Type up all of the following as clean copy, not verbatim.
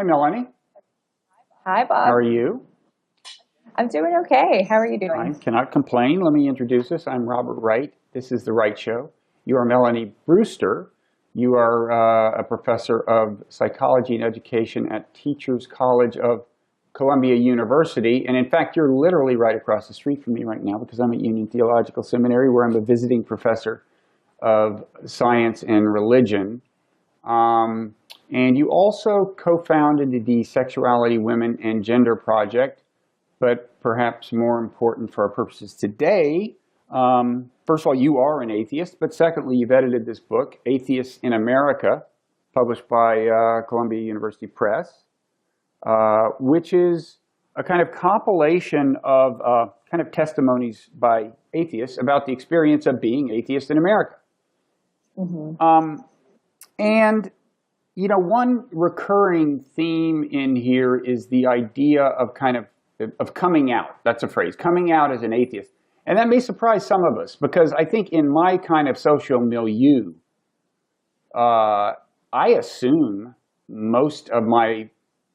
Hi, Melanie. Hi, How Bob. are you? I'm doing okay. How are you I doing? cannot complain. Let me introduce us. I'm Robert Wright. This is the Wright Show. You are Melanie Brewster. You are a professor of psychology and education at Teachers College of Columbia University. And in fact, you're literally right across the street from me right now because I'm at Union Theological Seminary where I'm a visiting professor of science and religion. Um, and you also co-founded the Sexuality, Women, and Gender Project. But perhaps more important for our purposes today, first of all, you are an atheist. But secondly, you've edited this book, Atheists in America, published by Columbia University Press, which is a kind of compilation of kind of testimonies by atheists about the experience of being atheist in America. hmm And one recurring theme in here is the idea of coming out. That's a phrase, coming out as an atheist. And that may surprise some of us because I think in my kind of social milieu, I assume most of my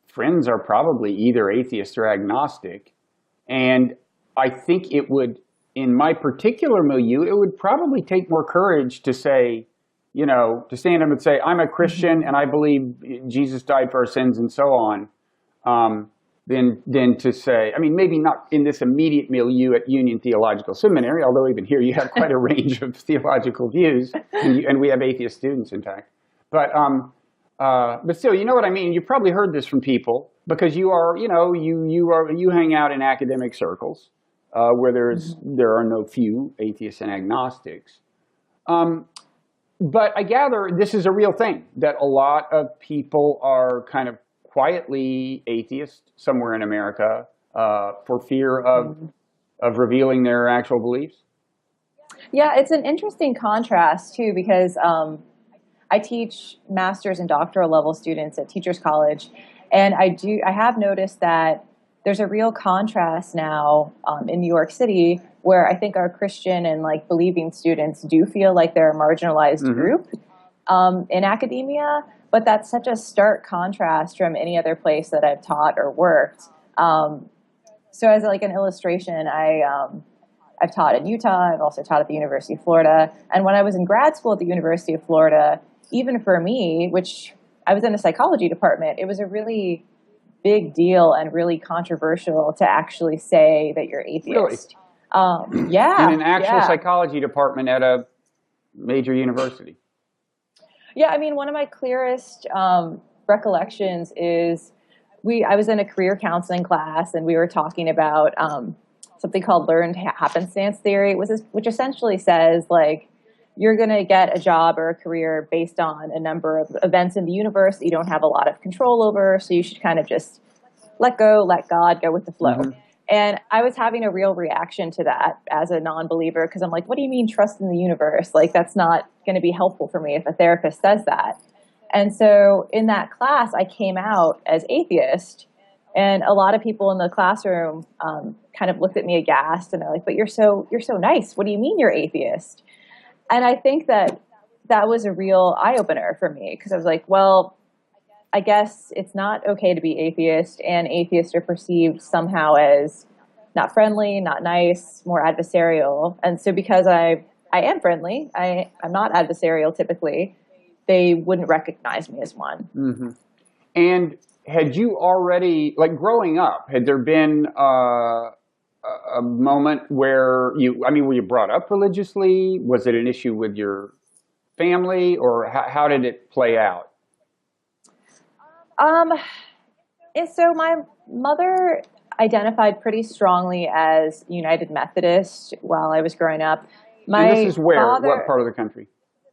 friends are probably either atheist or agnostic. And I think it would, in my particular milieu, it would probably take more courage to say, to stand up and say, I'm a Christian hmm and I believe Jesus died for our sins and so on, than to say, I mean, maybe not in this immediate milieu at Union Theological Seminary, although even here you have quite a range of theological views, and we have atheist students, in fact. But still, you know what I mean? You've probably heard this from people because you hang out in academic circles where there are no few atheists and agnostics. Um, but I gather this is a real thing, that a lot of people are kind of quietly atheist somewhere in America for fear hmm of revealing their actual beliefs. Yeah, it's an interesting contrast too because I teach master's and doctoral level students at Teachers College, and I have noticed that there's a real contrast now in New York City where I think our Christian and like believing students do feel like they're a marginalized Hmm. group in academia, but that's such a stark contrast from any other place that I've taught or worked. Um, so as like an illustration, I've taught in Utah. I've also taught at the University of Florida. And when I was in grad school at the University of Florida, even for me, which I was in a psychology department, it was a really big deal and really controversial to actually say that you're Really, atheist. in Yeah, an actual yeah. psychology department at a major university. Yeah, I mean, one of my clearest recollections is I was in a career counseling class and we were talking about something called learned happenstance theory, which essentially says like you're going to get a job or a career based on a number of events in the universe that you don't have a lot of control over. So you should kind of just let go, let God, go with the flow. Hmm. And I was having a real reaction to that as a non-believer because I'm like, what do you mean trust in the universe? Like that's not going to be helpful for me if a therapist says that. And so in that class, I came out as atheist, and a lot of people in the classroom kind of looked at me aghast, and they're like, "But you're so nice. What do you mean you're atheist?" And I think that that was a real eye opener for me because I was like, "Well, I guess it's not okay to be atheist, and atheists are perceived somehow as not friendly, not nice, more adversarial. And so because I am friendly, I'm not adversarial typically, they wouldn't recognize me as one. Hmm. And had you already, like growing up, had there been a moment where were you brought up religiously? Was it an issue with your family, or how did it play out? Um, and so my mother identified pretty strongly as United Methodist while I was growing up. And this My is where? What father, part of the country?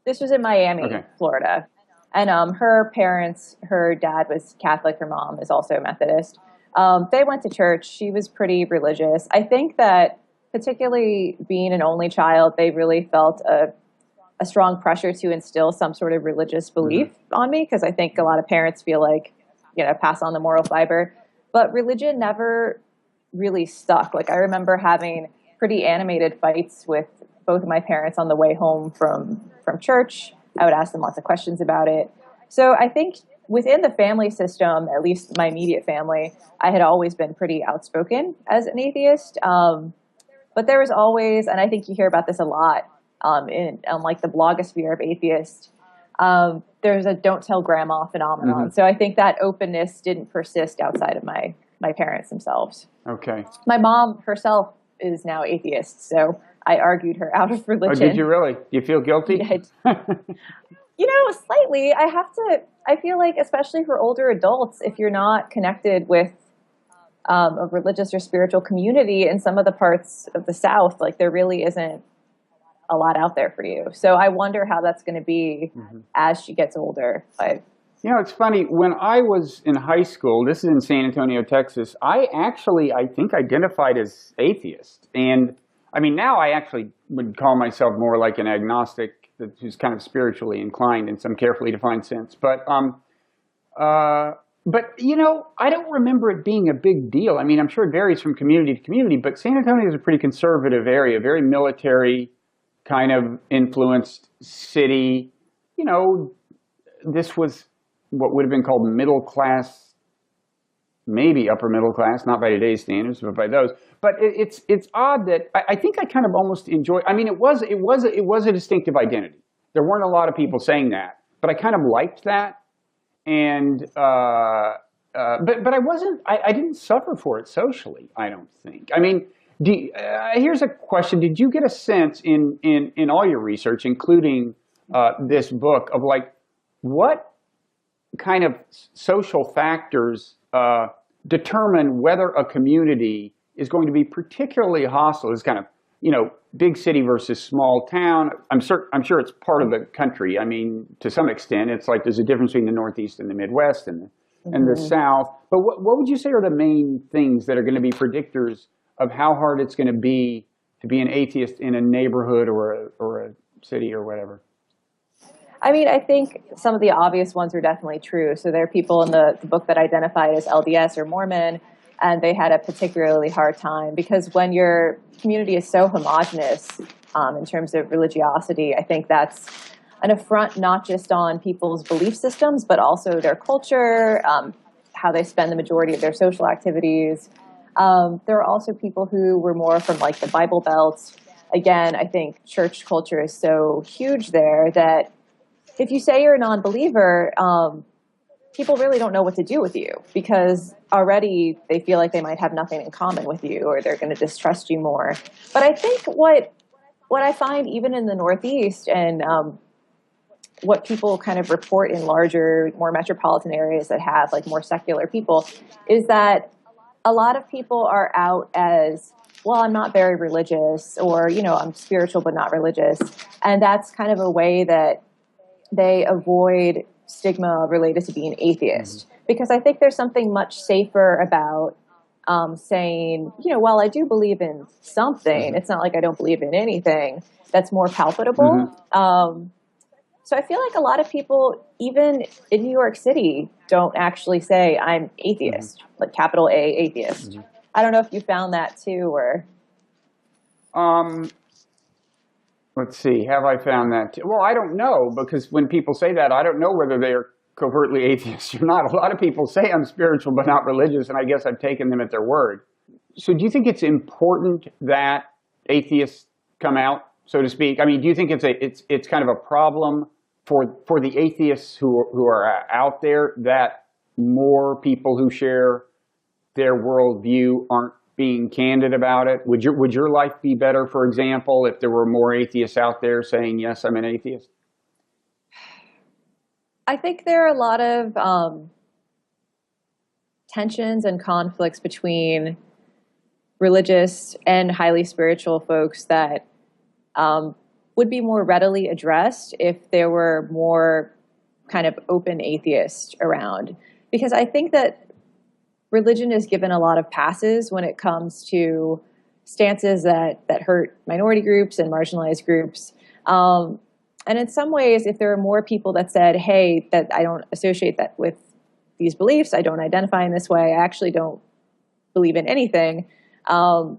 this was in Miami, Okay. Florida. And her parents, her dad was Catholic, her mom is also Methodist. They went to church. She was pretty religious. I think that, particularly being an only child, they really felt a strong pressure to instill some sort of religious belief Hmm. on me because I think a lot of parents feel like, pass on the moral fiber. But religion never really stuck. Like I remember having pretty animated fights with both of my parents on the way home from church. I would ask them lots of questions about it. So I think within the family system, at least my immediate family, I had always been pretty outspoken as an atheist. But there was always, and I think you hear about this a lot on like the blogosphere of atheists, there's a don't tell grandma phenomenon. So I think that openness didn't persist outside of my parents themselves. Okay. My mom herself is now atheist, so I argued her out of religion. Oh, did you really? Do you feel guilty? Slightly. I feel like, especially for older adults, if you're not connected with a religious or spiritual community in some of the parts of the South, like there really isn't a lot out there for you. So I wonder how that's going to be as she gets older. It's funny. When I was in high school, this is in San Antonio, Texas, I think, identified as atheist. And I mean, now I actually would call myself more like an agnostic who's kind of spiritually inclined in some carefully defined sense. But I don't remember it being a big deal. I mean, I'm sure it varies from community to community, but San Antonio is a pretty conservative area, very military kind of influenced city. This was what would have been called middle class, maybe upper middle class, not by today's standards, but by those. But it's odd that I think I kind of almost enjoy. I mean, it was a distinctive identity. There weren't a lot of people saying that, but I kind of liked that. And but I wasn't. I didn't suffer for it socially, I don't think. I mean, here's a question: did you get a sense in all your research, including this book, of like what kind of social factors determine whether a community is going to be particularly hostile? It's kind of, big city versus small town. I'm sure it's part of the country. I mean, to some extent, it's like there's a difference between the Northeast and the Midwest and the South. But what would you say are the main things that are going to be predictors of how hard it's going to be an atheist in a neighborhood or a city or whatever? I mean, I think some of the obvious ones are definitely true. So there are people in the book that identified as LDS or Mormon, and they had a particularly hard time because when your community is so homogenous in terms of religiosity, I think that's an affront not just on people's belief systems, but also their culture, how they spend the majority of their social activities. There are also people who were more from like the Bible Belt. Again, I think church culture is so huge there that if you say you're a non-believer, people really don't know what to do with you because already they feel like they might have nothing in common with you or they're going to distrust you more. But I think what I find even in the Northeast and what people kind of report in larger, more metropolitan areas that have like more secular people is that a lot of people are out as, well, I'm not very religious or, I'm spiritual but not religious. And that's kind of a way that they avoid stigma related to being atheist. Because I think there's something much safer about saying, while I do believe in something, it's not like I don't believe in anything. That's more palpable. So I feel like a lot of people, even in New York City, don't actually say I'm atheist, like capital A atheist. I don't know if you found that too, or... Let's see, have I found that? Well, I don't know, because when people say that, I don't know whether they are covertly atheists or not. A lot of people say I'm spiritual but not religious, and I guess I've taken them at their word. So do you think it's important that atheists come out, so to speak? I mean, do you think it's kind of a problem for the atheists who are out there that more people who share their worldview aren't being candid about it? Would your life be better, for example, if there were more atheists out there saying, yes, I'm an atheist? I think there are a lot of tensions and conflicts between religious and highly spiritual folks that would be more readily addressed if there were more kind of open atheists around. Because I think that religion is given a lot of passes when it comes to stances that hurt minority groups and marginalized groups. And in some ways, if there are more people that said, hey, that I don't associate that with these beliefs, I don't identify in this way, I actually don't believe in anything, then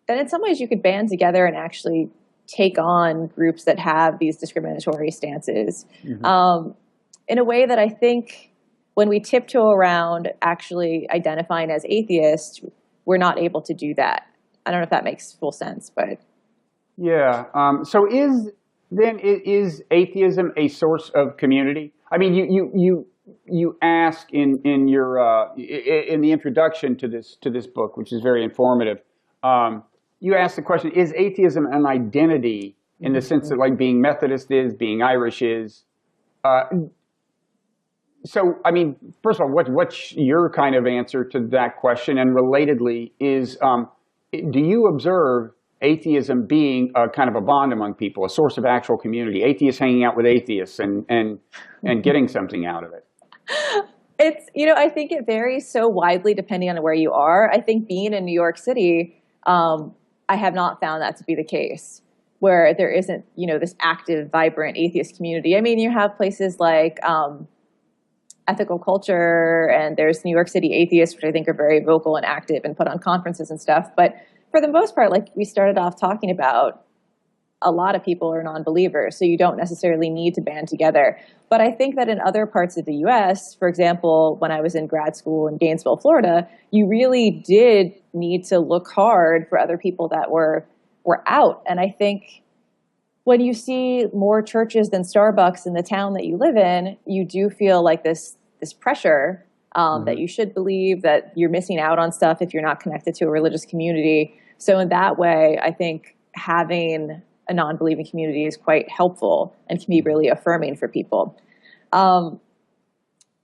in some ways you could band together and actually take on groups that have these discriminatory stances in a way that I think when we tiptoe around actually identifying as atheists, we're not able to do that. I don't know if that makes full sense, but Yeah. So is atheism a source of community? I mean, you ask in your in the introduction to this book, which is very informative. You ask the question: is atheism an identity in the sense that, like, being Methodist is, being Irish is? So, I mean, first of all, what's your kind of answer to that question? And relatedly, do you observe atheism being a kind of a bond among people, a source of actual community, atheists hanging out with atheists and getting something out of it? it's, I think it varies so widely depending on where you are. I think being in New York City, I have not found that to be the case, where there isn't, this active, vibrant atheist community. I mean, you have places like Ethical Culture, and there's New York City Atheists, which I think are very vocal and active and put on conferences and stuff. But for the most part, like we started off talking about, a lot of people are non-believers, so you don't necessarily need to band together. But I think that in other parts of the US, for example, when I was in grad school in Gainesville, Florida, you really did need to look hard for other people that were out. And I think when you see more churches than Starbucks in the town that you live in, you do feel like this pressure that you should believe, that you're missing out on stuff if you're not connected to a religious community. So in that way, I think having a non-believing community is quite helpful and can be really affirming for people.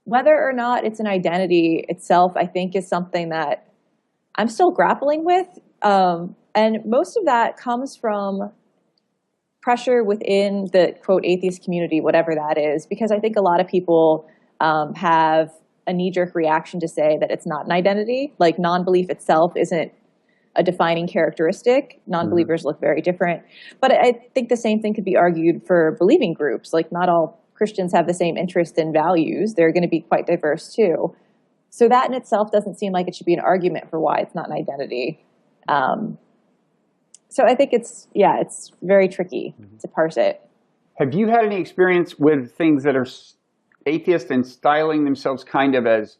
Whether or not it's an identity itself, I think, is something that I'm still grappling with. And most of that comes from pressure within the, quote, atheist community, whatever that is, because I think a lot of people have a knee-jerk reaction to say that it's not an identity. Like, non-belief itself isn't a defining characteristic. Non-believers look very different. But I think the same thing could be argued for believing groups. Like, not all Christians have the same interest and values. They're going to be quite diverse too. So that in itself doesn't seem like it should be an argument for why it's not an identity. So I think it's very tricky to parse it. Have you had any experience with things that are atheist and styling themselves kind of as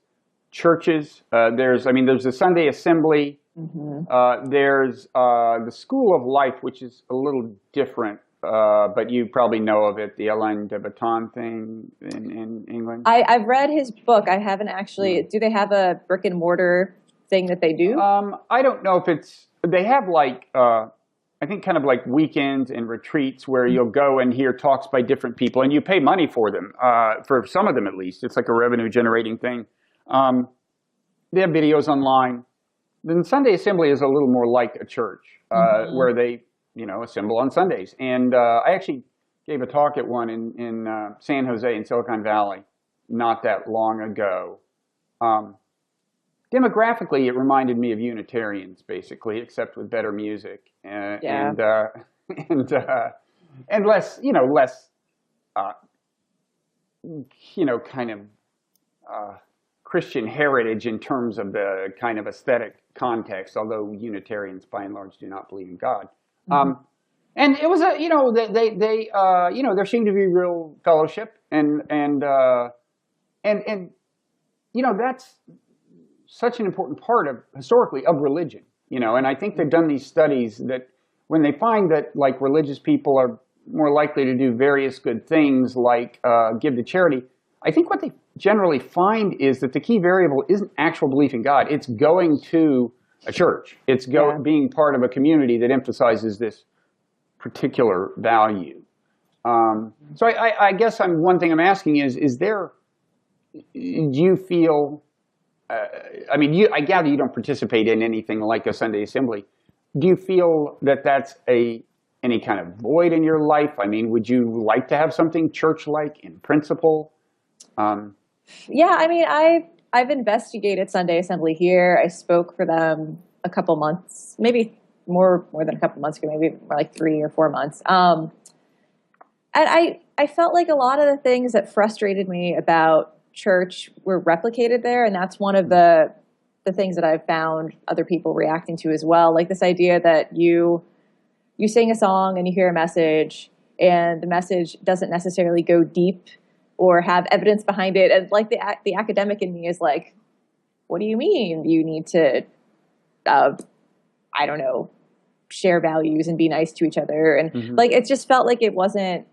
churches? There's the Sunday Assembly. There's the School of Life, which is a little different, but you probably know of it, the Alain de Botton thing in England. I've read his book. I haven't actually. Do they have a brick and mortar thing that they do? I don't know if they have, like, I think kind of like weekends and retreats where you'll go and hear talks by different people, and you pay money for them, for some of them at least. It's like a revenue generating thing. They have videos online. Then Sunday Assembly is a little more like a church, where they, assemble on Sundays. And I actually gave a talk at one in San Jose in Silicon Valley not that long ago. Demographically, it reminded me of Unitarians, basically, except with better music and less, kind of Christian heritage in terms of the kind of aesthetic context. Although Unitarians, by and large, do not believe in God. And it was there seemed to be real fellowship and that's such an important part historically of religion, and I think they've done these studies that when they find that, like, religious people are more likely to do various good things, like give to charity, I think what they generally find is that the key variable isn't actual belief in God. It's going to a church. It's being part of a community that emphasizes this particular value. So I guess one thing I'm asking is there, do you feel, I gather you don't participate in anything like a Sunday Assembly. Do you feel that that's any kind of void in your life? I mean, would you like to have something church-like in principle? Yeah, I mean, I've investigated Sunday Assembly here. I spoke for them a couple months, maybe more than a couple months ago, maybe more like 3 or 4 months. And I felt like a lot of the things that frustrated me about church were replicated there, and that's one of the things that I've found other people reacting to as well. Like this idea that you sing a song and you hear a message, and the message doesn't necessarily go deep or have evidence behind it. And like the academic in me is like, what do you mean you need to, I don't know, share values and be nice to each other? And like, it just felt like it wasn't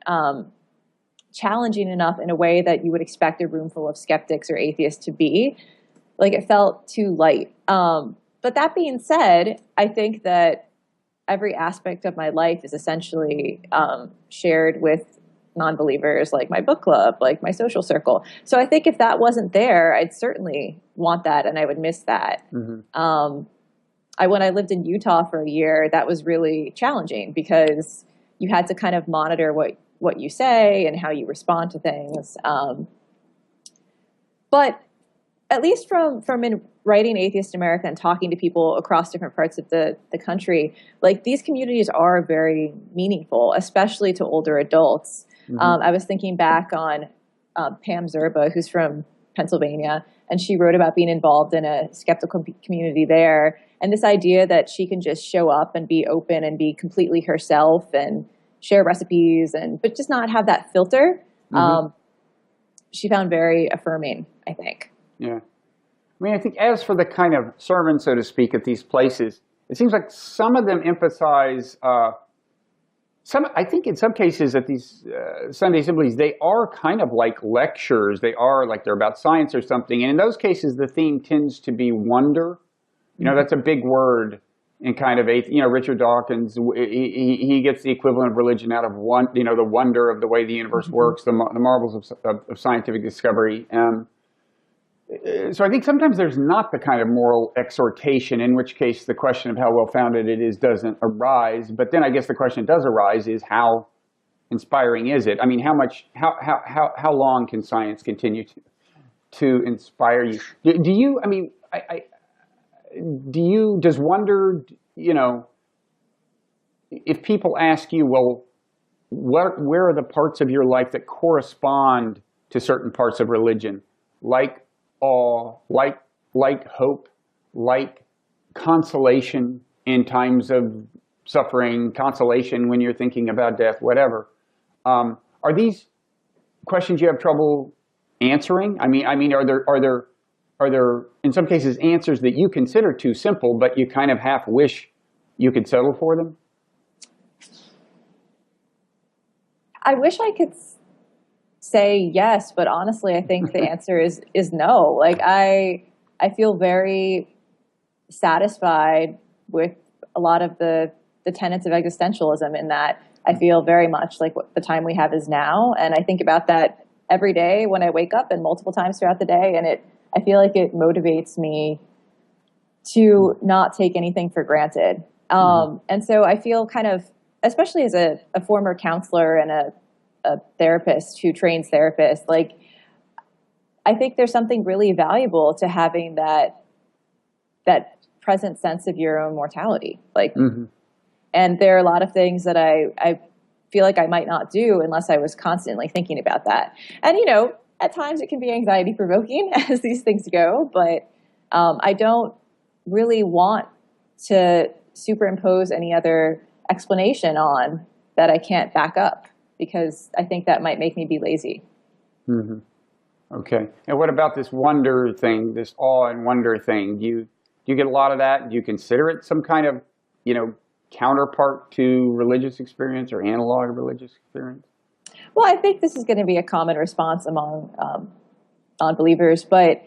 challenging enough in a way that you would expect a room full of skeptics or atheists to be. Like, it felt too light. But that being said, I think that every aspect of my life is essentially shared with non-believers, like my book club, like my social circle. So I think if that wasn't there, I'd certainly want that, and I would miss that. When I lived in Utah for a year, that was really challenging because you had to kind of monitor what you say and how you respond to things. But at least from in writing Atheist America and talking to people across different parts of the country, like, these communities are very meaningful, especially to older adults. I was thinking back on Pam Zerba, who's from Pennsylvania, and she wrote about being involved in a skeptical community there. And this idea that she can just show up and be open and be completely herself and share recipes, but just not have that filter, she found very affirming, I think. Yeah. I mean, I think as for the kind of sermon, so to speak, at these places, it seems like some of them emphasize, I think in some cases at these Sunday assemblies, they are kind of like lectures. They are like they're about science or something. And in those cases, the theme tends to be wonder. You know, that's a big word in kind of, Richard Dawkins, he gets the equivalent of religion out of the wonder of the way the universe works, the marvels of scientific discovery. So I think sometimes there's not the kind of moral exhortation, in which case the question of how well-founded it is doesn't arise. But then I guess the question that does arise is, how inspiring is it? I mean, how long can science continue to inspire you? Do you, I mean, does wonder, if people ask you, well, where are the parts of your life that correspond to certain parts of religion, like awe, like hope, like consolation in times of suffering, consolation when you're thinking about death, whatever. Are these questions you have trouble answering? I mean, are there in some cases answers that you consider too simple, but you kind of half wish you could settle for them? I wish I could say yes, but honestly, I think the answer is no. Like, I feel very satisfied with a lot of the tenets of existentialism, in that I feel very much like what the time we have is now. And I think about that every day when I wake up, and multiple times throughout the day. And I feel like it motivates me to not take anything for granted. And so I feel kind of, especially as a former counselor and a therapist who trains therapists, like, I think there's something really valuable to having that present sense of your own mortality. Like, and there are a lot of things that I feel like I might not do unless I was constantly thinking about that. And, at times it can be anxiety provoking as these things go, but I don't really want to superimpose any other explanation on that I can't back up, because I think that might make me be lazy. Okay. And what about this wonder thing, this awe and wonder thing? Do you get a lot of that? Do you consider it some kind of, counterpart to religious experience or analog of religious experience? Well, I think this is going to be a common response among non-believers, but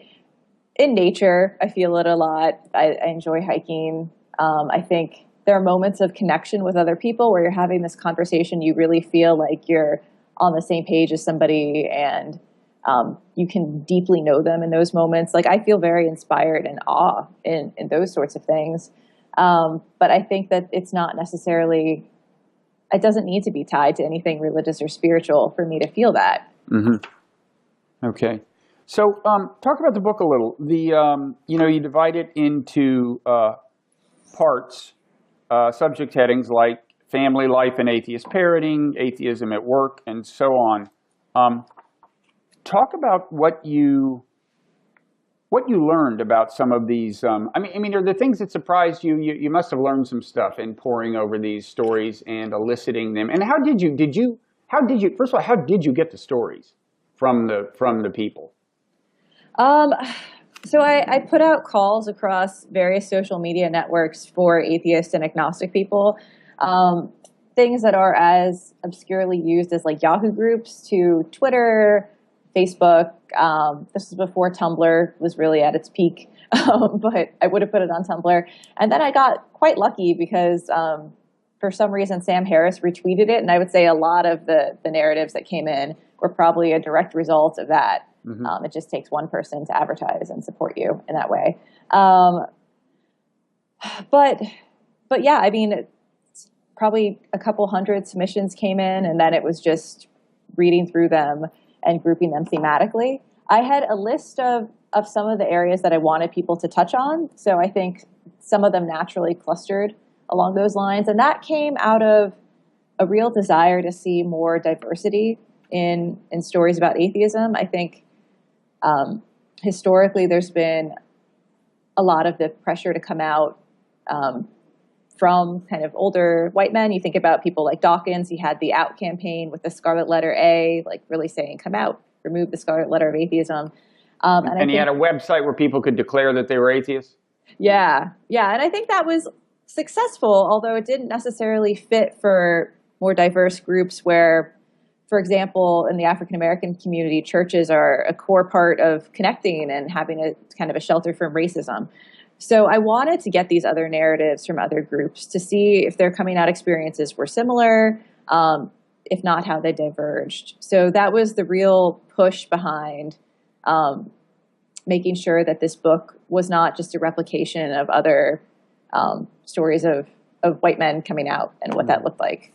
in nature, I feel it a lot. I enjoy hiking. I think there are moments of connection with other people where you're having this conversation. You really feel like you're on the same page as somebody, and you can deeply know them in those moments. Like, I feel very inspired and awe in those sorts of things. But I think that it's not necessarily, it doesn't need to be tied to anything religious or spiritual for me to feel that. Okay. So talk about the book a little. You divide it into parts, subject headings like family life and atheist parenting, atheism at work, and so on. Talk about what you learned about some of these. I mean, are there things that surprised you? You must have learned some stuff in poring over these stories and eliciting them. And how did you? First of all, how did you get the stories? from the people? Um, so I put out calls across various social media networks for atheist and agnostic people. Things that are as obscurely used as like Yahoo groups to Twitter, Facebook. This was before Tumblr was really at its peak, but I would have put it on Tumblr. And then I got quite lucky because for some reason Sam Harris retweeted it, and I would say a lot of the narratives that came in were probably a direct result of that. Mm-hmm. It just takes one person to advertise and support you in that way. But yeah, I mean, probably a couple hundred submissions came in, and then it was just reading through them and grouping them thematically. I had a list of some of the areas that I wanted people to touch on. So I think some of them naturally clustered along those lines. And that came out of a real desire to see more diversity in stories about atheism. I think historically there's been a lot of the pressure to come out from kind of older white men. You think about people like Dawkins. He had the Out campaign with the scarlet letter A, like really saying, come out, remove the scarlet letter of atheism. And he had a website where people could declare that they were atheists? Yeah. And I think that was successful, although it didn't necessarily fit for more diverse groups where, for example, in the African-American community, churches are a core part of connecting and having a kind of a shelter from racism. So I wanted to get these other narratives from other groups to see if their coming out experiences were similar, if not, how they diverged. So that was the real push behind making sure that this book was not just a replication of other stories of white men coming out and what that looked like.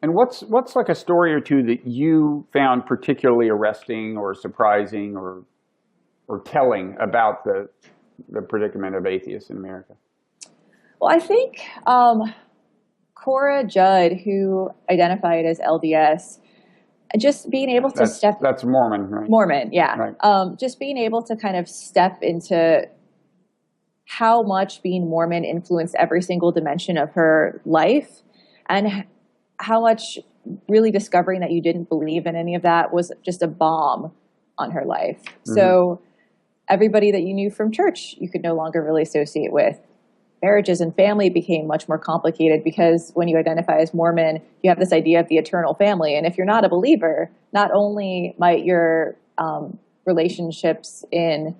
And what's like a story or two that you found particularly arresting or surprising or telling about the predicament of atheists in America? Well, I think Cora Judd, who identified as LDS, just being able to that's Mormon, right? Mormon, yeah. Right. Just being able to kind of step into how much being Mormon influenced every single dimension of her life, and how much really discovering that you didn't believe in any of that was just a bomb on her life. Mm-hmm. So everybody that you knew from church, you could no longer really associate with. Marriages and family became much more complicated because when you identify as Mormon, you have this idea of the eternal family. And if you're not a believer, not only might your relationships in,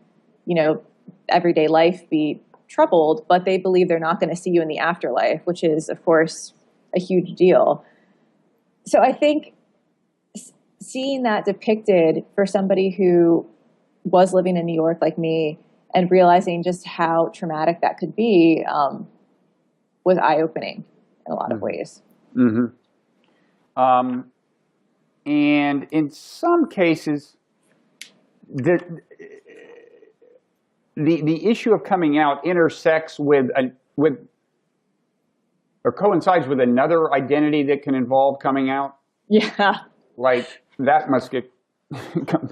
everyday life be troubled, but they believe they're not going to see you in the afterlife, which is, of course, a huge deal. So I think seeing that depicted for somebody who was living in New York like me and realizing just how traumatic that could be was eye-opening in a lot of ways. Mm-hmm. And in some cases, the issue of coming out intersects with or coincides with another identity that can involve coming out. Yeah. Like that must get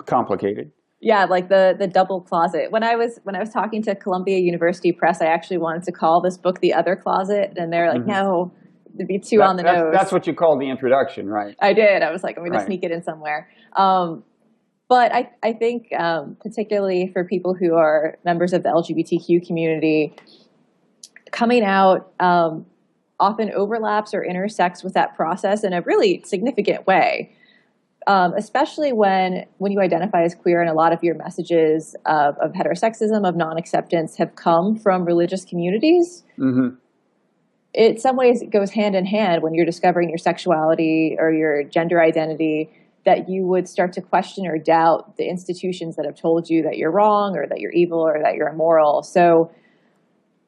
complicated. Yeah, like the double closet. When I was talking to Columbia University Press, I actually wanted to call this book The Other Closet, and they're like, no, it'd be too on the nose. That's what you called the introduction, right? I did. I was like, I'm going to sneak it in somewhere. But I think particularly for people who are members of the LGBTQ community, coming out often overlaps or intersects with that process in a really significant way. Especially when you identify as queer, and a lot of your messages of heterosexism, of non-acceptance have come from religious communities. Mm-hmm. In some ways, it goes hand in hand when you're discovering your sexuality or your gender identity, that you would start to question or doubt the institutions that have told you that you're wrong or that you're evil or that you're immoral. So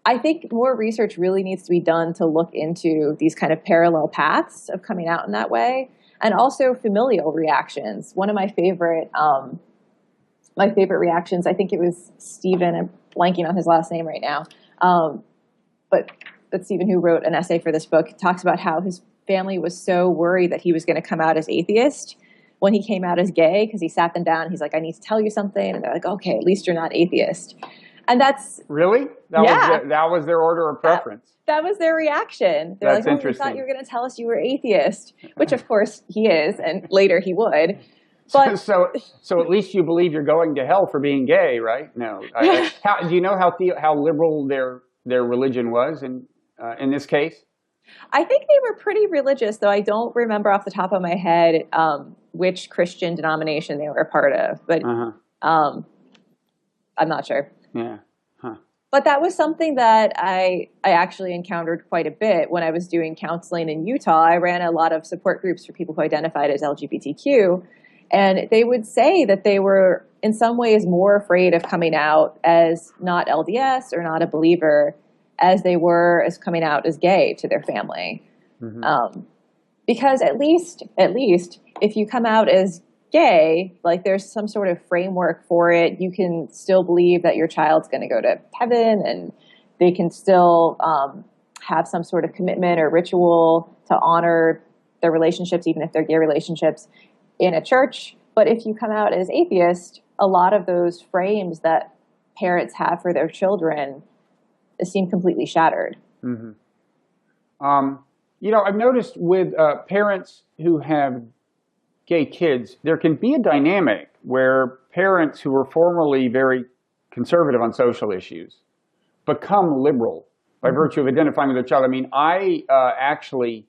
I think more research really needs to be done to look into these kind of parallel paths of coming out in that way. And also familial reactions. One of my favorite reactions, I think it was Stephen, I'm blanking on his last name right now, but Stephen, who wrote an essay for this book, talks about how his family was so worried that he was going to come out as atheist when he came out as gay, because he sat them down and he's like, I need to tell you something. And they're like, okay, at least you're not atheist. And that's... Really? That was their order of preference. That was their reaction. They're like, we thought you were going to tell us you were atheist, which of course he is, and later he would. But So at least you believe you're going to hell for being gay, right? No. Do you know how liberal their religion was in this case? I think they were pretty religious, though I don't remember off the top of my head which Christian denomination they were a part of. But I'm not sure. Yeah. Huh. But that was something that I actually encountered quite a bit when I was doing counseling in Utah. I ran a lot of support groups for people who identified as LGBTQ. And they would say that they were in some ways more afraid of coming out as not LDS or not a believer as they were as coming out as gay to their family. Because at least if you come out as gay, like there's some sort of framework for it. You can still believe that your child's going to go to heaven, and they can still have some sort of commitment or ritual to honor their relationships, even if they're gay relationships, in a church. But if you come out as atheist, a lot of those frames that parents have for their children seem completely shattered. I've noticed with parents who have gay kids, there can be a dynamic where parents who were formerly very conservative on social issues become liberal by virtue of identifying with their child. I mean, I actually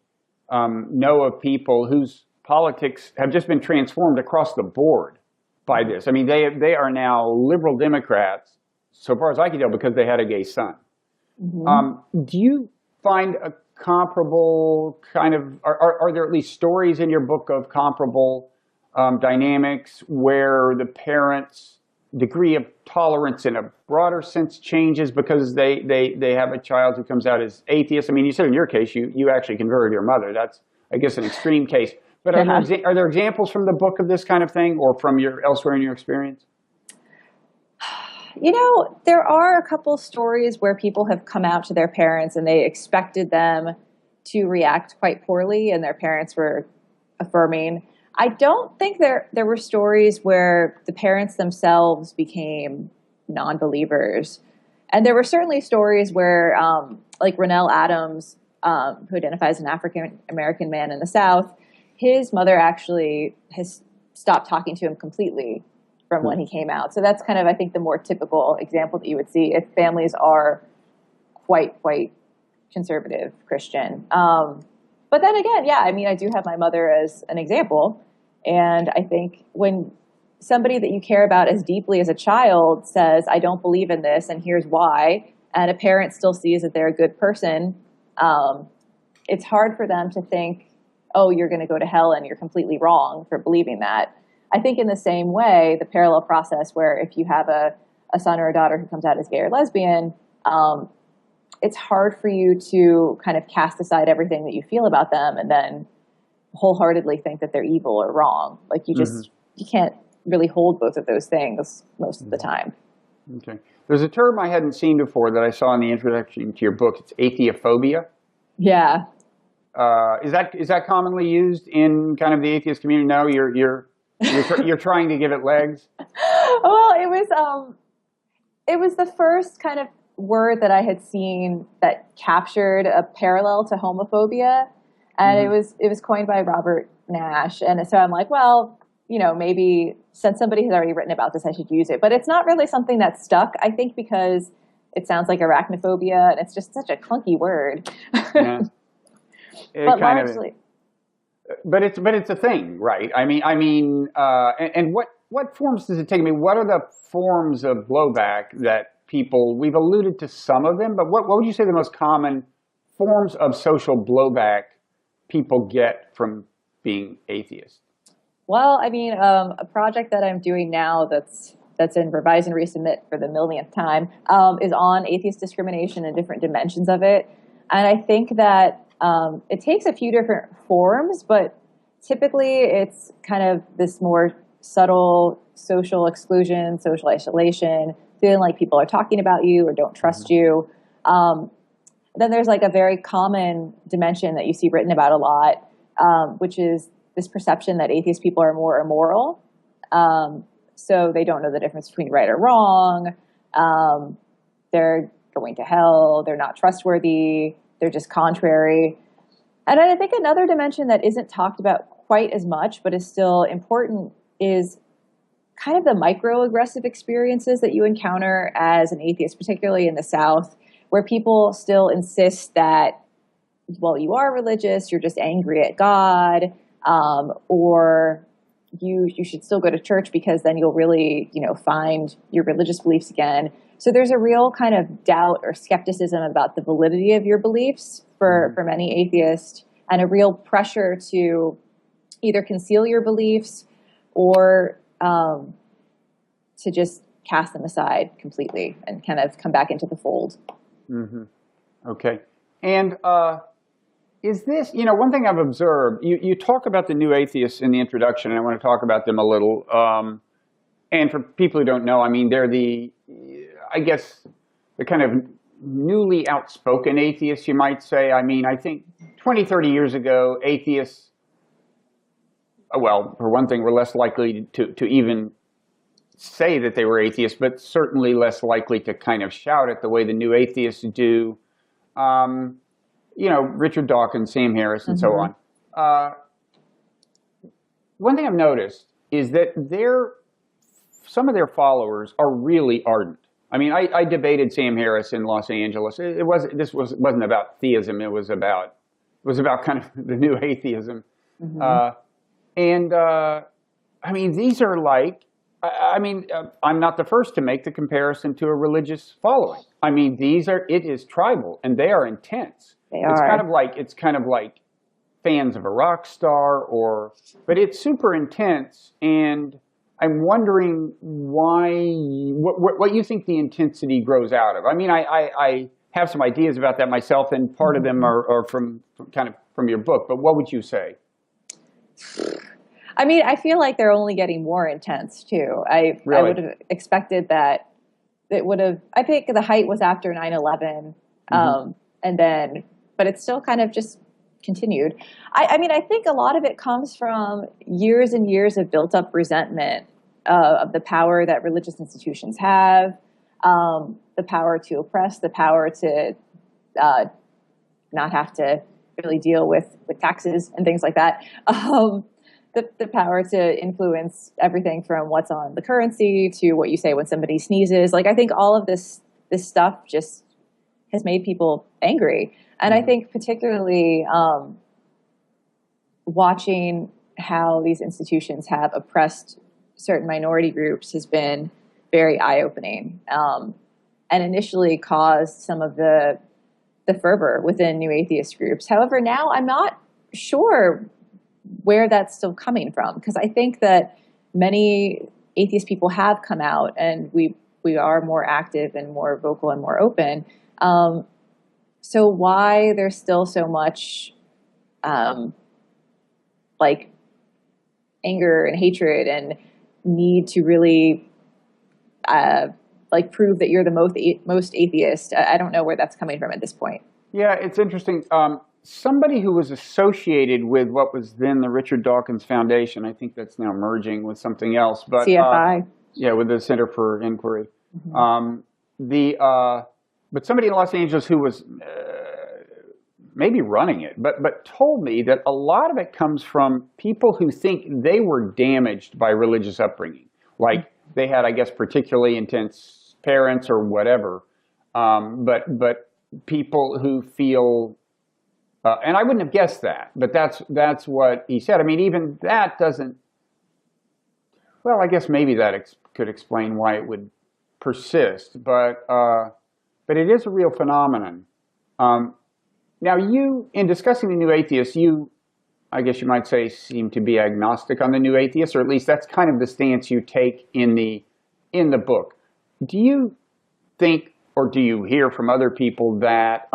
know of people whose politics have just been transformed across the board by this. I mean, they are now liberal Democrats, so far as I can tell, because they had a gay son. Do you find a comparable kind of, are there at least stories in your book of comparable dynamics where the parents' degree of tolerance in a broader sense changes because they have a child who comes out as atheist? I mean, you said in your case, you actually converted your mother. That's, I guess, an extreme case. But are there examples from the book of this kind of thing, or from elsewhere in your experience? There are a couple stories where people have come out to their parents and they expected them to react quite poorly, and their parents were affirming. I don't think there were stories where the parents themselves became non-believers. And there were certainly stories where, like Ronnell Adams, who identifies as an African-American man in the South, his mother actually has stopped talking to him completely from when he came out. So that's kind of, I think, the more typical example that you would see if families are quite conservative Christian. But then again, yeah, I mean, I do have my mother as an example. And I think when somebody that you care about as deeply as a child says, I don't believe in this, and here's why, and a parent still sees that they're a good person, it's hard for them to think, oh, you're going to go to hell and you're completely wrong for believing that. I think in the same way, the parallel process where if you have a son or a daughter who comes out as gay or lesbian, it's hard for you to kind of cast aside everything that you feel about them and then wholeheartedly think that they're evil or wrong. Like you can't really hold both of those things most of the time. Okay. There's a term I hadn't seen before that I saw in the introduction to your book. It's atheophobia. Yeah. Is that commonly used in kind of the atheist community? No, you're trying to give it legs. Well, it was the first kind of word that I had seen that captured a parallel to homophobia, and it was coined by Robert Nash. And so I'm like, well, maybe since somebody has already written about this, I should use it. But it's not really something that's stuck, I think, because it sounds like arachnophobia, and it's just such a clunky word. Yeah. But largely. But it's a thing, right? I mean, and what forms does it take? I mean, what are the forms of blowback that we've alluded to some of them, but what would you say the most common forms of social blowback people get from being atheist? Well, I mean, a project that I'm doing now that's in Revise and Resubmit for the millionth time is on atheist discrimination and different dimensions of it. And I think that it takes a few different forms, but typically it's kind of this more subtle social exclusion, social isolation, feeling like people are talking about you or don't trust you. Then there's like a very common dimension that you see written about a lot, which is this perception that atheist people are more immoral. So they don't know the difference between right or wrong. They're going to hell. They're not trustworthy. They're just contrary. And I think another dimension that isn't talked about quite as much, but is still important, is kind of the microaggressive experiences that you encounter as an atheist, particularly in the South, where people still insist that, well, you are religious, you're just angry at God, or you should still go to church because then you'll really, find your religious beliefs again. So there's a real kind of doubt or skepticism about the validity of your beliefs for many atheists, and a real pressure to either conceal your beliefs or to just cast them aside completely and kind of come back into the fold. Mm-hmm. Okay. And is this, one thing I've observed, you talk about the new atheists in the introduction, and I want to talk about them a little. And for people who don't know, I mean, they're the kind of newly outspoken atheists, you might say. I mean, I think 20, 30 years ago, atheists, well, for one thing, were less likely to even say that they were atheists, but certainly less likely to kind of shout it the way the new atheists do. Richard Dawkins, Sam Harris, and so on. One thing I've noticed is that some of their followers are really ardent. I mean, I debated Sam Harris in Los Angeles. This wasn't about theism. It was about kind of the new atheism. I mean, these are like, I'm not the first to make the comparison to a religious following. I mean, it is tribal, and they are intense. It's kind of like fans of a rock star, but it's super intense, and I'm wondering what you think the intensity grows out of. I mean, I have some ideas about that myself, and part of them are from your book, but what would you say? I mean, I feel like they're only getting more intense too. I would have expected that it would have, I think the height was after 9/11, but it's still kind of just continued. I mean, I think a lot of it comes from years and years of built up resentment of the power that religious institutions have, the power to oppress, the power to not have to really deal with taxes and things like that. The power to influence everything from what's on the currency to what you say when somebody sneezes. Like, I think all of this stuff just has made people angry. And I think particularly watching how these institutions have oppressed certain minority groups has been very eye-opening, and initially caused some of the fervor within new atheist groups. However, now I'm not sure where that's still coming from, because I think that many atheist people have come out, and we are more active and more vocal and more open. So why there's still so much like anger and hatred and need to really prove that you're the most atheist? I don't know where that's coming from at this point. Yeah, it's interesting. Somebody who was associated with what was then the Richard Dawkins Foundation, I think that's now merging with something else, but CFI. With the Center for Inquiry. But somebody in Los Angeles who was maybe running it, but told me that a lot of it comes from people who think they were damaged by religious upbringing. Like they had, I guess, particularly intense parents or whatever, but people who feel, and I wouldn't have guessed that, but that's what he said. I mean, even that doesn't, well, I guess maybe that could explain why it would persist, but it is a real phenomenon. Now, you, in discussing the new atheists, I guess you might say, seem to be agnostic on the new atheists, or at least that's kind of the stance you take in the book. Do you think, or do you hear from other people that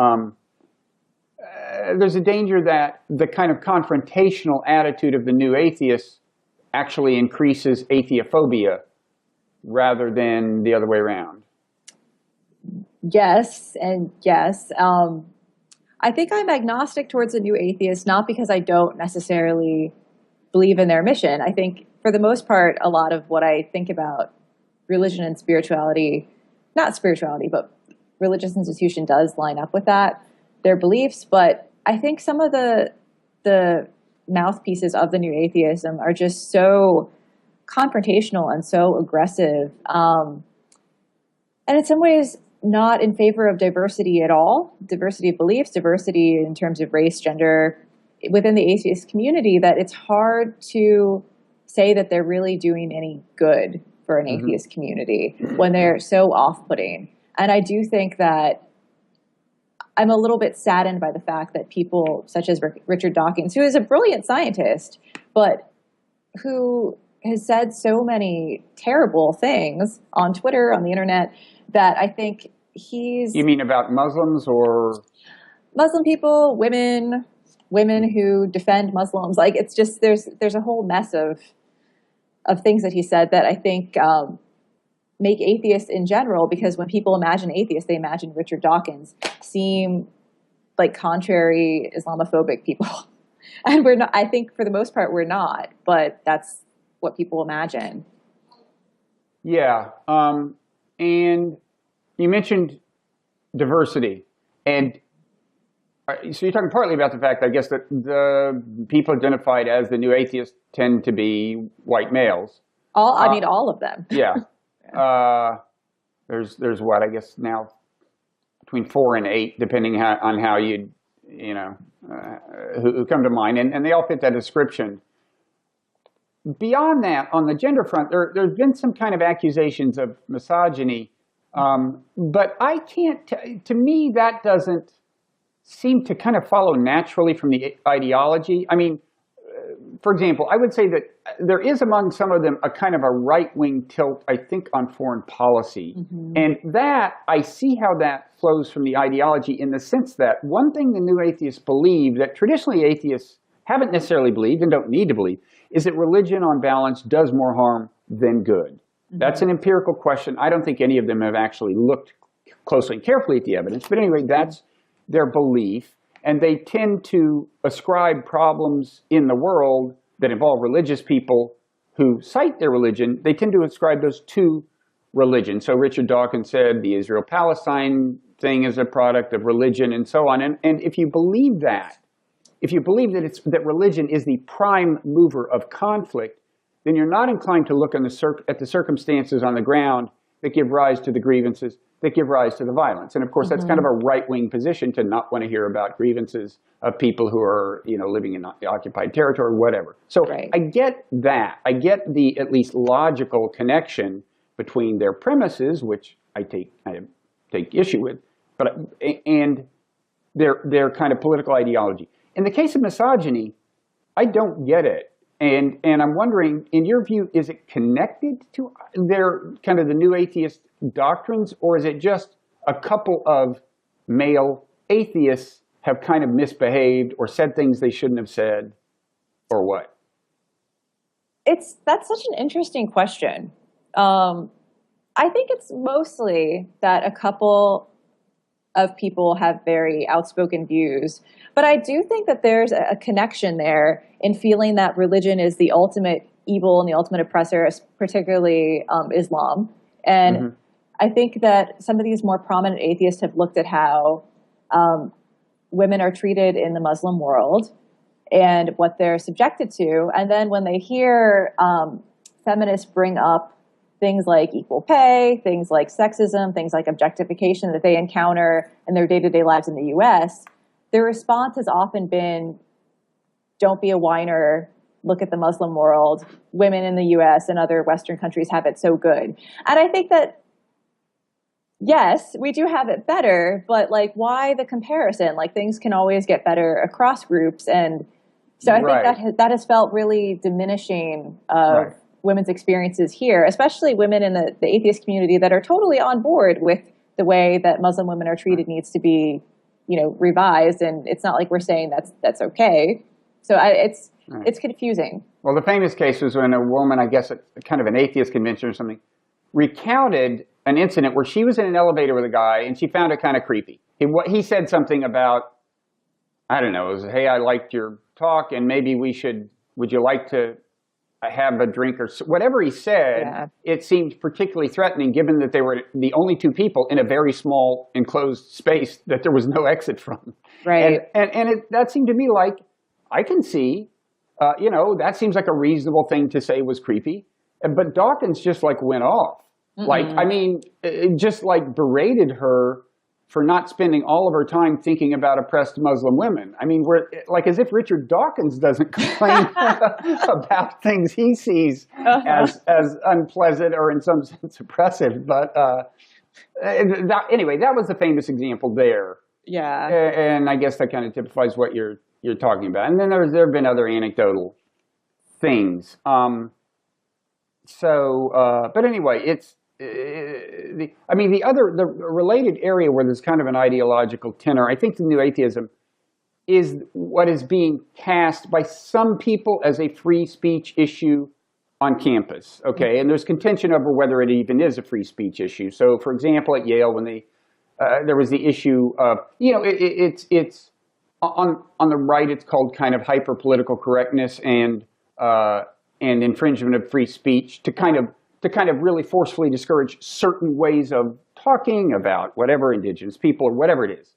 there's a danger that the kind of confrontational attitude of the new atheists actually increases atheophobia rather than the other way around? Yes, and yes. I think I'm agnostic towards the new atheists, not because I don't necessarily believe in their mission. I think for the most part, a lot of what I think about religion and spirituality, not spirituality, but religious institution does line up with that, their beliefs. But I think some of the mouthpieces of the new atheism are just so confrontational and so aggressive. And in some ways, not in favor of diversity at all, diversity of beliefs, diversity in terms of race, gender, within the atheist community, that it's hard to say that they're really doing any good for an atheist community when they're so off-putting. And I do think that I'm a little bit saddened by the fact that people such as Richard Dawkins, who is a brilliant scientist, but who has said so many terrible things on Twitter, on the internet, that I think he's... You mean about Muslims or... Muslim people, women who defend Muslims. Like, it's just, there's a whole mess of things that he said that I think make atheists in general, because when people imagine atheists, they imagine Richard Dawkins, seem like contrary Islamophobic people. And we're not, I think for the most part, we're not, but that's what people imagine. Yeah. And you mentioned diversity. And so you're talking partly about the fact, I guess, that the people identified as the new atheists tend to be white males. I mean, all of them. Yeah. There's what, I guess now between 4 and 8, depending on how who come to mind, and they all fit that description. Beyond that, on the gender front, there's been some kind of accusations of misogyny, but I can't. To me, that doesn't seem to kind of follow naturally from the ideology. I mean, for example, I would say that there is among some of them a kind of a right-wing tilt, I think, on foreign policy. And that, I see how that flows from the ideology in the sense that one thing the new atheists believe that traditionally atheists haven't necessarily believed and don't need to believe is that religion on balance does more harm than good. That's an empirical question. I don't think any of them have actually looked closely and carefully at the evidence. But anyway, that's their belief. And they tend to ascribe problems in the world that involve religious people who cite their religion. They tend to ascribe those to religion. So Richard Dawkins said the Israel-Palestine thing is a product of religion and so on. And if you believe that, if you believe that religion is the prime mover of conflict, then you're not inclined to look at the circumstances on the ground that give rise to the grievances, that give rise to the violence. And of course, that's kind of a right-wing position to not want to hear about grievances of people who are, living in occupied territory, whatever. So right. I get that. I get the at least logical connection between their premises, which I take issue with, and their kind of political ideology. In the case of misogyny, I don't get it. And I'm wondering, in your view, is it connected to their kind of the new atheist doctrines, or is it just a couple of male atheists have kind of misbehaved or said things they shouldn't have said, or what? That's such an interesting question. I think it's mostly that a couple of people have very outspoken views. But I do think that there's a connection there in feeling that religion is the ultimate evil and the ultimate oppressor, particularly Islam. And I think that some of these more prominent atheists have looked at how women are treated in the Muslim world and what they're subjected to. And then when they hear feminists bring up things like equal pay, things like sexism, things like objectification that they encounter in their day-to-day lives in the US, their response has often been, don't be a whiner, look at the Muslim world, women in the US and other Western countries have it so good. And I think that, yes, we do have it better, but like, why the comparison? Like, things can always get better across groups. And so I think that has felt really diminishing of women's experiences here, especially women in the atheist community that are totally on board with the way that Muslim women are treated needs to be, revised. And it's not like we're saying that's okay. So it's confusing. Well, the famous case was when a woman, I guess at kind of an atheist convention or something, recounted an incident where she was in an elevator with a guy and she found it kind of creepy. He said something about, I don't know, it was, hey, I liked your talk and maybe would you like to have a drink or whatever he said. It seemed particularly threatening given that they were the only two people in a very small enclosed space that there was no exit from. Right. And that seemed to me like, I can see, that seems like a reasonable thing to say was creepy. But Dawkins just like went off. Like, I mean, it just like berated her for not spending all of her time thinking about oppressed Muslim women. I mean, we're like as if Richard Dawkins doesn't complain about things he sees as unpleasant or in some sense oppressive. But anyway, that was a famous example there. Yeah. And I guess that kind of typifies what you're talking about. And then there have been other anecdotal things. But anyway, it's the related area where there's kind of an ideological tenor. I think the new atheism is what is being cast by some people as a free speech issue on campus. Okay, and there's contention over whether it even is a free speech issue. So, for example, at Yale, when there was the issue of it's on the right, it's called kind of hyper political correctness and infringement of free speech to kind of really forcefully discourage certain ways of talking about whatever indigenous people or whatever it is.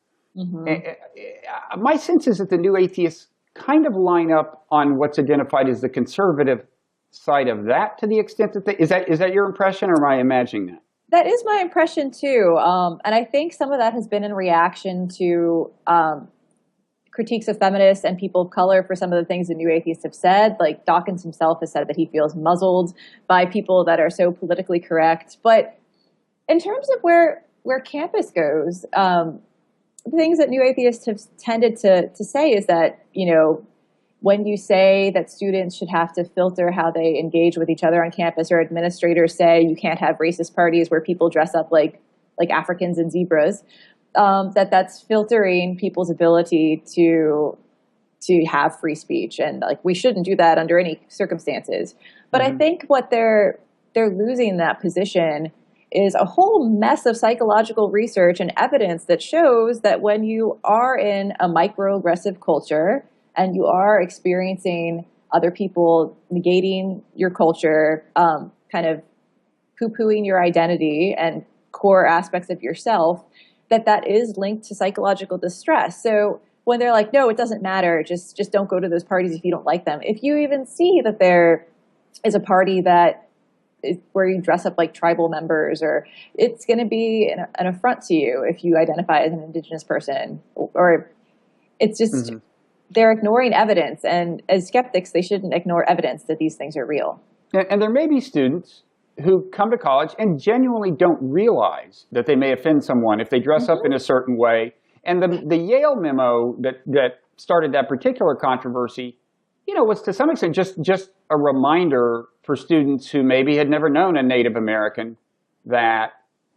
My sense is that the new atheists kind of line up on what's identified as the conservative side of that to the extent that is that your impression, or am I imagining that? That is my impression too. And I think some of that has been in reaction to critiques of feminists and people of color for some of the things the new atheists have said. Like Dawkins himself has said that he feels muzzled by people that are so politically correct. But in terms of where campus goes, the things that new atheists have tended to say is that, when you say that students should have to filter how they engage with each other on campus, or administrators say you can't have racist parties where people dress up like Africans and zebras, that's filtering people's ability to have free speech, and like we shouldn't do that under any circumstances. But I think what they're losing that position is a whole mess of psychological research and evidence that shows that when you are in a microaggressive culture and you are experiencing other people negating your culture, kind of poo-pooing your identity and core aspects of yourself, that is linked to psychological distress. So when they're like, no, it doesn't matter, just don't go to those parties if you don't like them. If you even see that there is a party that is where you dress up like tribal members, or it's going to be an affront to you if you identify as an indigenous person, or it's just they're ignoring evidence. And as skeptics, they shouldn't ignore evidence that these things are real. And there may be students who come to college and genuinely don't realize that they may offend someone if they dress up in a certain way. And the Yale memo that started that particular controversy, was to some extent just a reminder for students who maybe had never known a Native American that,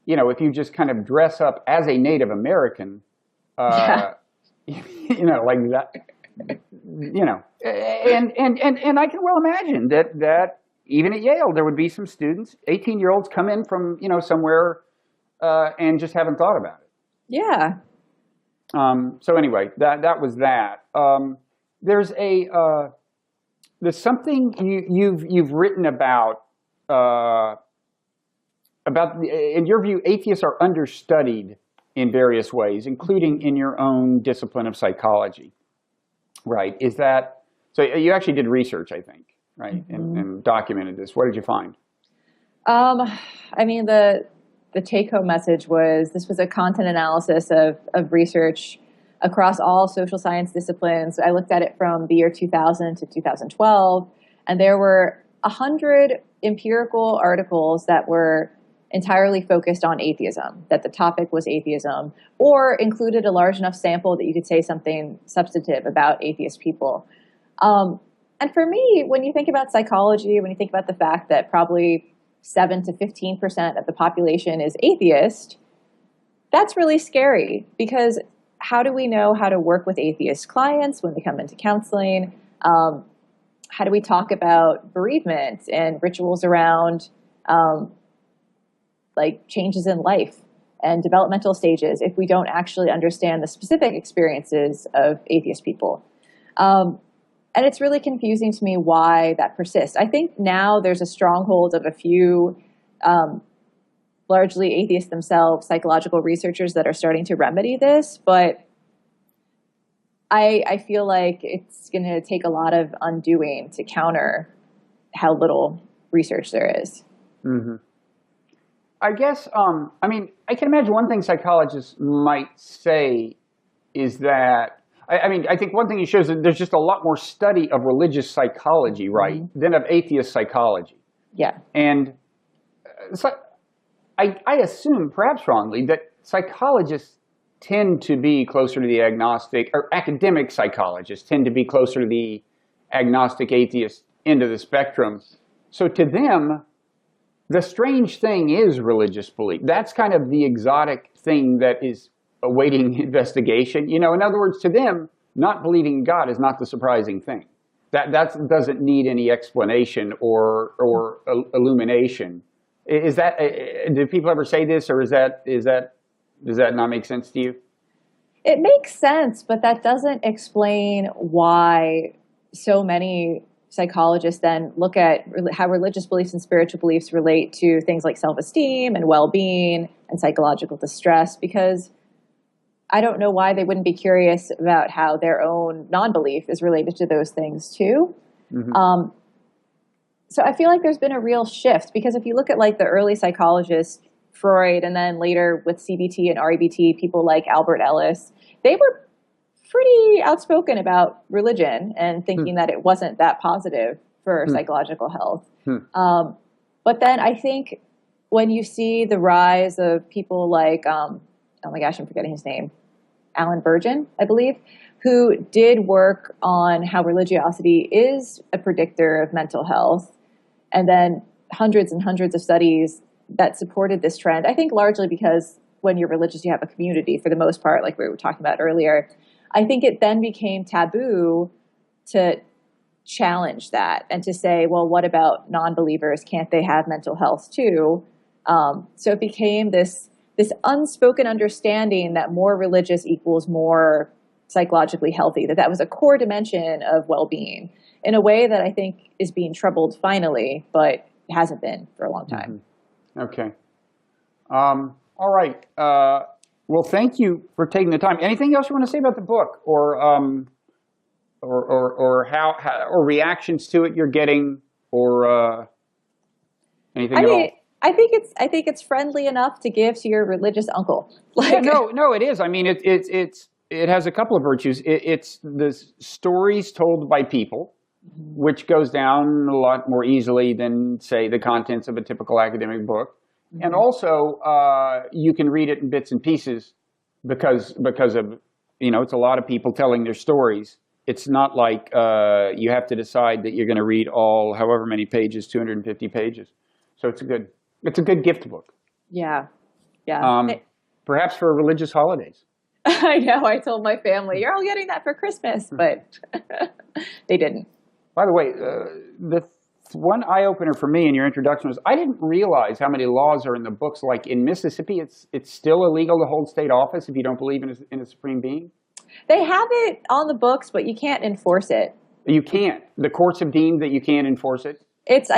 if you just kind of dress up as a Native American, like that, and I can well imagine that even at Yale, there would be some students, 18-year-olds come in from, somewhere and just haven't thought about it. Yeah. So anyway, that was that. There's something you've written about in your view, atheists are understudied in various ways, including in your own discipline of psychology. Right? Is that so? You actually did research, I think, right, and documented this. What did you find? The take-home message was this was a content analysis of research across all social science disciplines. I looked at it from the year 2000 to 2012, and there were 100 empirical articles that were entirely focused on atheism, that the topic was atheism, or included a large enough sample that you could say something substantive about atheist people. And for me, when you think about psychology, when you think about the fact that probably 7 to 15% of the population is atheist, that's really scary, because how do we know how to work with atheist clients when they come into counseling? How do we talk about bereavement and rituals around like changes in life and developmental stages if we don't actually understand the specific experiences of atheist people? And it's really confusing to me why that persists. I think now there's a stronghold of a few largely atheists themselves, psychological researchers that are starting to remedy this, but I feel like it's going to take a lot of undoing to counter how little research there is. Mm-hmm. I guess, I mean, I can imagine one thing psychologists might say is that, I mean, I think one thing it shows that there's just a lot more study of religious psychology, right, than of atheist psychology. Yeah. And so I assume, perhaps wrongly, that psychologists tend to be closer to the agnostic, or academic psychologists tend to be closer to the agnostic atheist end of the spectrum. So to them, the strange thing is religious belief. That's kind of the exotic thing that is awaiting investigation. You know, in other words, to them, not believing in God is not the surprising thing. That doesn't need any explanation or illumination. Is that? Do people ever say this, or does that not make sense to you? It makes sense, but that doesn't explain why so many psychologists then look at how religious beliefs and spiritual beliefs relate to things like self-esteem and well-being and psychological distress, because I don't know why they wouldn't be curious about how their own non-belief is related to those things too. Mm-hmm. So I feel like there's been a real shift, because if you look at like the early psychologists, Freud, and then later with CBT and REBT, people like Albert Ellis, they were pretty outspoken about religion and thinking that it wasn't that positive for psychological health. But then I think when you see the rise of people like, oh my gosh, I'm forgetting his name, Alan Bergen, I believe, who did work on how religiosity is a predictor of mental health, and then hundreds and hundreds of studies that supported this trend. I think largely because when you're religious, you have a community for the most part, like we were talking about earlier. I think it then became taboo to challenge that and to say, well, what about non-believers? Can't they have mental health too? So it became this unspoken understanding that more religious equals more psychologically healthy, that was a core dimension of well-being in a way that I think is being troubled finally, but hasn't been for a long time. Okay. All right. Well, thank you for taking the time. Anything else you want to say about the book, or how or reactions to it you're getting, or anything at all? I think it's friendly enough to give to your religious uncle. Like, no, it is. I mean, it has a couple of virtues. It's the stories told by people, which goes down a lot more easily than, say, the contents of a typical academic book. And also, you can read it in bits and pieces because of, you know, it's a lot of people telling their stories. It's not like you have to decide that you're going to read all however many pages, 250 pages. So it's a good gift book. Yeah. Perhaps for religious holidays. I know. I told my family, you're all getting that for Christmas, but they didn't. By the way, the one eye-opener for me in your introduction was I didn't realize how many laws are in the books. Like in Mississippi, it's still illegal to hold state office if you don't believe in a supreme being. They have it on the books, but you can't enforce it. You can't. The courts have deemed that you can't enforce it. It's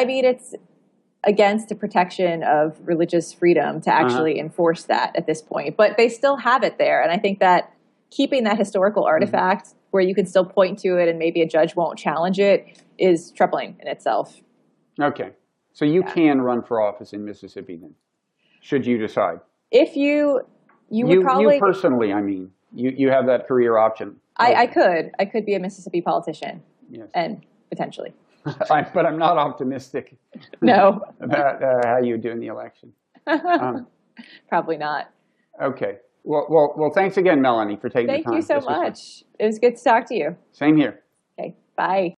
against the protection of religious freedom to actually enforce that at this point. But they still have it there. And I think that keeping that historical artifact where you can still point to it and maybe a judge won't challenge it is troubling in itself. Okay. So you can run for office in Mississippi then, should you decide? If you would probably... You personally, I mean, you have that career option. I could be a Mississippi politician. Yes. And potentially. But I'm not optimistic. No. About how you do in the election. Probably not. Okay. Well, thanks again, Melanie, for taking the time. Thank you so much. It was good to talk to you. Same here. Okay. Bye.